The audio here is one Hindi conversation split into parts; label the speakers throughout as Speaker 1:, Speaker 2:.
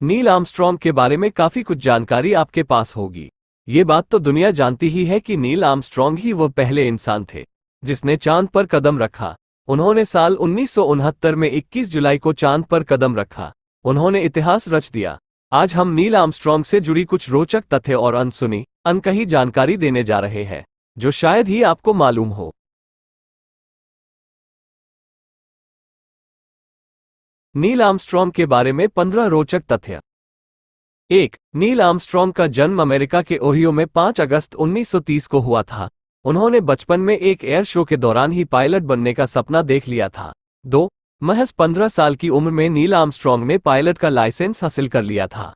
Speaker 1: नील आर्मस्ट्रॉन्ग के बारे में काफी कुछ जानकारी आपके पास होगी। ये बात तो दुनिया जानती ही है कि नील आर्मस्ट्रॉन्ग ही वो पहले इंसान थे जिसने चांद पर कदम रखा। उन्होंने साल 1969 में 21 जुलाई को चांद पर कदम रखा। उन्होंने इतिहास रच दिया। आज हम नील आर्मस्ट्रॉन्ग से जुड़ी कुछ रोचक तथ्य और अनसुनी, अनकही जानकारी देने जा रहे हैं, जो शायद ही आपको मालूम हो। नील आर्मस्ट्रॉन्ग के बारे में 15 रोचक तथ्य। 1. नील आर्मस्ट्रॉन्ग का जन्म अमेरिका के ओहियो में 5 अगस्त 1930 को हुआ था। उन्होंने बचपन में एक एयर शो के दौरान ही पायलट बनने का सपना देख लिया था। 2. महज 15 साल की उम्र में नील आर्मस्ट्रॉन्ग ने पायलट का लाइसेंस हासिल कर लिया था।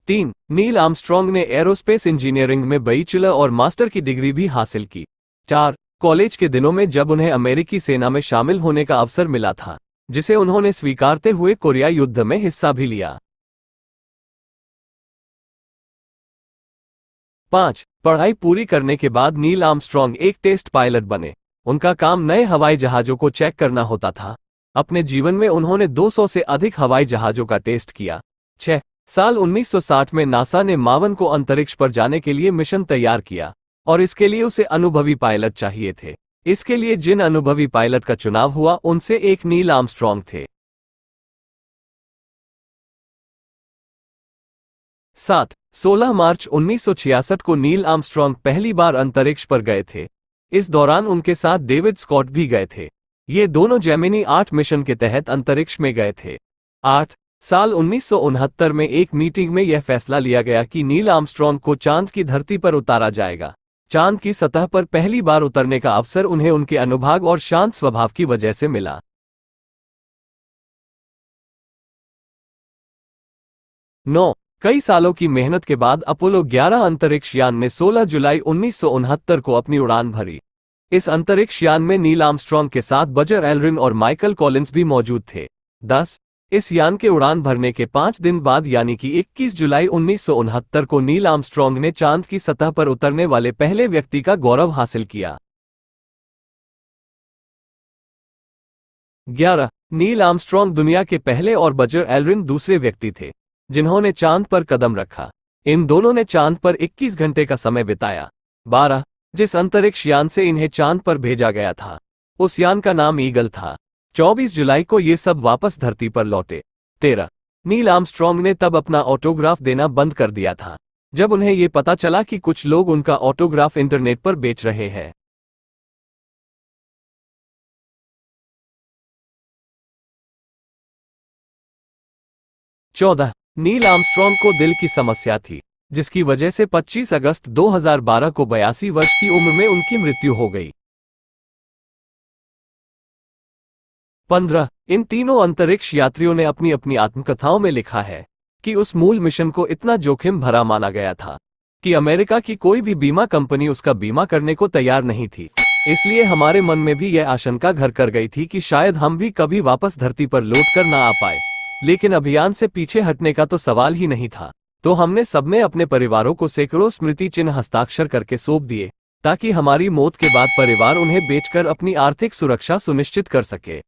Speaker 1: 3. नील आर्मस्ट्रॉन्ग ने एरोस्पेस इंजीनियरिंग में बैचलर और मास्टर की डिग्री भी हासिल की। 4. कॉलेज के दिनों में जब उन्हें अमेरिकी सेना में शामिल होने का अवसर मिला था, जिसे उन्होंने स्वीकारते हुए कोरिया युद्ध में हिस्सा भी लिया। 5. पढ़ाई पूरी करने के बाद नील आर्मस्ट्रॉन्ग एक टेस्ट पायलट बने। उनका काम नए हवाई जहाजों को चेक करना होता था। अपने जीवन में उन्होंने 200 से अधिक हवाई जहाजों का टेस्ट किया। 6. साल 1960 में नासा ने मावन को अंतरिक्ष पर जाने के लिए मिशन तैयार किया, और इसके लिए उसे अनुभवी पायलट चाहिए थे। इसके लिए जिन अनुभवी पायलट का चुनाव हुआ उनसे एक नील आर्मस्ट्रॉन्ग थे। 7. 16 मार्च 1966 को नील आर्मस्ट्रॉन्ग पहली बार अंतरिक्ष पर गए थे। इस दौरान उनके साथ डेविड स्कॉट भी गए थे। ये दोनों जेमिनी 8 मिशन के तहत अंतरिक्ष में गए थे। 8. साल 1969 में एक मीटिंग में यह फैसला लिया गया कि नील आर्मस्ट्रॉन्ग को चांद की धरती पर उतारा जाएगा। चांद की सतह पर पहली बार उतरने का अवसर उन्हें उनके अनुभाग और शांत स्वभाव की वजह से मिला। 9. कई सालों की मेहनत के बाद अपोलो 11 अंतरिक्ष यान ने 16 जुलाई 1969 को अपनी उड़ान भरी। इस अंतरिक्ष यान में नील आर्मस्ट्रॉन्ग के साथ बजर एल्ड्रिन और माइकल कॉलिंस भी मौजूद थे। 10. इस यान के उड़ान भरने के 5 दिन बाद यानी कि 21 जुलाई 1969 को नील आर्मस्ट्रॉन्ग ने चांद की सतह पर उतरने वाले पहले व्यक्ति का गौरव हासिल किया। 11. नील आर्मस्ट्रॉन्ग दुनिया के पहले और बजर एल्ड्रिन दूसरे व्यक्ति थे जिन्होंने चांद पर कदम रखा। इन दोनों ने चांद पर 21 घंटे का समय बिताया। 12. जिस अंतरिक्ष यान से इन्हें चांद पर भेजा गया था, उस यान का नाम ईगल था। 24 जुलाई को ये सब वापस धरती पर लौटे। 13. नील आर्मस्ट्रॉन्ग ने तब अपना ऑटोग्राफ देना बंद कर दिया था, जब उन्हें ये पता चला कि कुछ लोग उनका ऑटोग्राफ इंटरनेट पर बेच रहे हैं। 14. नील आर्मस्ट्रॉन्ग को दिल की समस्या थी, जिसकी वजह से 25 अगस्त 2012 को 82 वर्ष की उम्र में उनकी मृत्यु हो गई। 15. इन तीनों अंतरिक्ष यात्रियों ने अपनी अपनी आत्मकथाओं में लिखा है कि उस मूल मिशन को इतना जोखिम भरा माना गया था कि अमेरिका की कोई भी बीमा कंपनी उसका बीमा करने को तैयार नहीं थी। इसलिए हमारे मन में भी यह आशंका घर कर गई थी कि शायद हम भी कभी वापस धरती पर लौट कर ना आ पाए। लेकिन अभियान से पीछे हटने का तो सवाल ही नहीं था, तो हमने सबने अपने परिवारों को सैकड़ों स्मृति चिन्ह हस्ताक्षर करके सौंप दिए, ताकि हमारी मौत के बाद परिवार उन्हें बेचकर अपनी आर्थिक सुरक्षा सुनिश्चित कर सके।